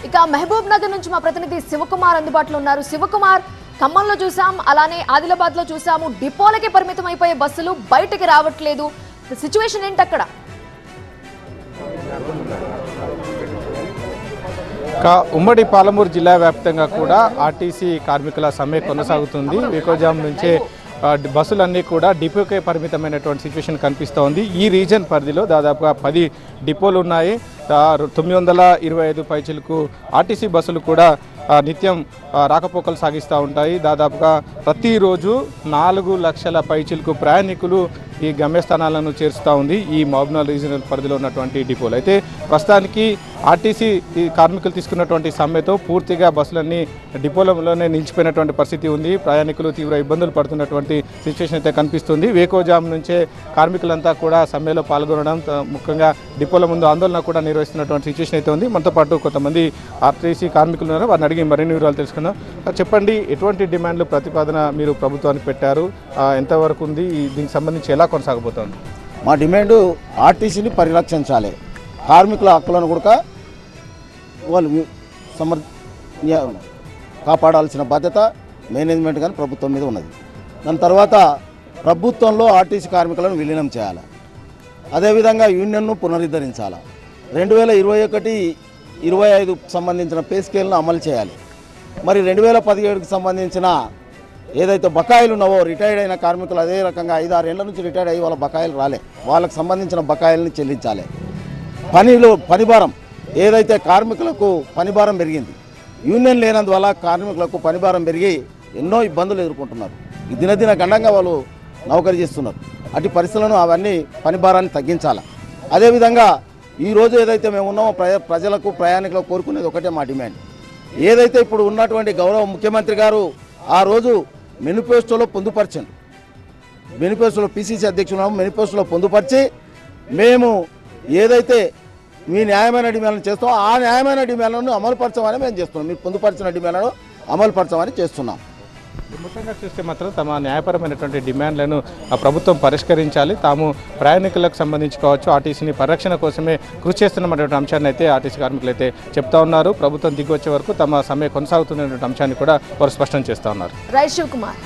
ఇక మహబూబ్ నగర్ నుంచి మా ప్రతినిధి శివకుమార్ అందుబాటులో ఉన్నారు. శివకుమార్, ఖమ్మంలో చూసాం, అలానే ఆదిలాబాద్ లో చూసాము, డిపోలకే పరిమితం అయిపోయే బస్సులు బయటికి రావట్లేదు. సిచ్యువేషన్ ఏంటి అక్కడ? ఉమ్మడి పాలమూరు జిల్లా వ్యాప్తంగా కూడా ఆర్టీసీ కార్మికుల సమ్మె కొనసాగుతుంది. వేకోజాం నుంచే బస్సులన్నీ కూడా డిపోకే పరిమితమైనటువంటి సిచ్యువేషన్ కనిపిస్తూ ఉంది. ఈ రీజన్ పరిధిలో దాదాపుగా 10 డిపోలు ఉన్నాయి. 925 పైచిలకు ఆర్టీసీ బస్సులు కూడా నిత్యం రాకపోకలు సాగిస్తూ ఉంటాయి. దాదాపుగా ప్రతిరోజు 4 లక్షల పైచిలకు ప్రయాణికులు ఈ గమ్యస్థానాలను చేరుస్తూ ఉంది ఈ మహబూబ్నగర్ రీజనల్ పరిధిలో ఉన్నటువంటి డిపోలు. అయితే ప్రస్తుతానికి ఆర్టీసీ కార్మికులు తీసుకున్నటువంటి సమ్మెతో పూర్తిగా బస్సులన్నీ డిపోలలోనే నిలిచిపోయినటువంటి పరిస్థితి ఉంది. ప్రయాణికులు తీవ్ర ఇబ్బందులు పడుతున్నటువంటి సిచ్యువేషన్ అయితే కనిపిస్తుంది. వేకోజాం నుంచే కార్మికులంతా కూడా సమ్మెలో పాల్గొనడం, ముఖ్యంగా డిపోల ముందు ఆందోళన కూడా నిర్వహిస్తున్నటువంటి సిచ్యువేషన్ అయితే ఉంది. మనతో పాటు కొంతమంది ఆర్టీసీ కార్మికులు ఉన్నారు, వారిని అడిగి మరిన్ని వివరాలు తెలుసుకుందాం. చెప్పండి, ఎటువంటి డిమాండ్లు ప్రతిపాదన మీరు ప్రభుత్వానికి పెట్టారు, ఎంతవరకు ఉంది, దీనికి సంబంధించి ఎలా కొనసాగబోతోంది? మా డిమాండ్ ఆర్టీసీని పరిరక్షించాలి, కార్మికుల హక్కులను కూడా వాళ్ళు కాపాడాల్సిన బాధ్యత మేనేజ్మెంట్ కానీ ప్రభుత్వం మీద ఉన్నది. దాని తర్వాత ప్రభుత్వంలో ఆర్టీసీ కార్మికులను విలీనం చేయాలి. అదేవిధంగా యూనియన్ను పునరుద్ధరించాలి. 2021-25 సంబంధించిన పే స్కేల్ను అమలు చేయాలి. మరి 2017కి సంబంధించిన ఏదైతే బకాయిలు ఉన్నావో రిటైర్డ్ అయిన కార్మికులు అదే రకంగా 5-6 ఏళ్ల నుంచి రిటైర్డ్ అయ్యి వాళ్ళ బకాయిలు రాలే, వాళ్ళకు సంబంధించిన బకాయిల్ని చెల్లించాలి. పనిభారం ఏదైతే కార్మికులకు పనిభారం పెరిగింది, యూనియన్ లేనందువల్ల కార్మికులకు పనిభారం పెరిగి ఎన్నో ఇబ్బందులు ఎదుర్కొంటున్నారు. ఈ దినదిన గండంగా వాళ్ళు నౌకరీ చేస్తున్నారు. అటు పరిస్థితులను అవన్నీ పనిభారాన్ని తగ్గించాలి. అదేవిధంగా ఈరోజు ఏదైతే మేము ఉన్నామో ప్రజలకు ప్రయాణికులకు కోరుకునేది ఒకటే మా డిమాండ్. ఏదైతే ఇప్పుడు ఉన్నటువంటి గౌరవ ముఖ్యమంత్రి గారు ఆ రోజు మేనిఫెస్టోలో పొందుపరిచారు, మేనిఫెస్టోలో పిసిసి అధ్యక్షులు మేనిఫెస్టోలో పొందుపరిచి మేము ఏదైతే మీ న్యాయమైన డిమాండ్లను చేస్తామో ఆ న్యాయమైన డిమాండ్లను అమలుపరచమని మేము చేస్తున్నాం. మీరు పొందుపరిచిన డిమాండ్లను అమలుపరచమని చేస్తున్నాం. ముఖ్యంగా చూస్తే మాత్రం తమ న్యాయపరమైనటువంటి డిమాండ్లను ప్రభుత్వం పరిష్కరించాలి, తాము ప్రయాణికులకు సంబంధించి కావచ్చు ఆర్టీసీని పరిరక్షణ కోసమే కృషి చేస్తున్నటువంటి అంశాన్ని అయితే ఆర్టీసీ కార్మికులు అయితే చెప్తా ఉన్నారు. ప్రభుత్వం దిగొచ్చే వరకు తమ సమ్మె కొనసాగుతున్నటువంటి అంశాన్ని కూడా వారు స్పష్టం చేస్తూ ఉన్నారు. రైట్ శివకుమార్.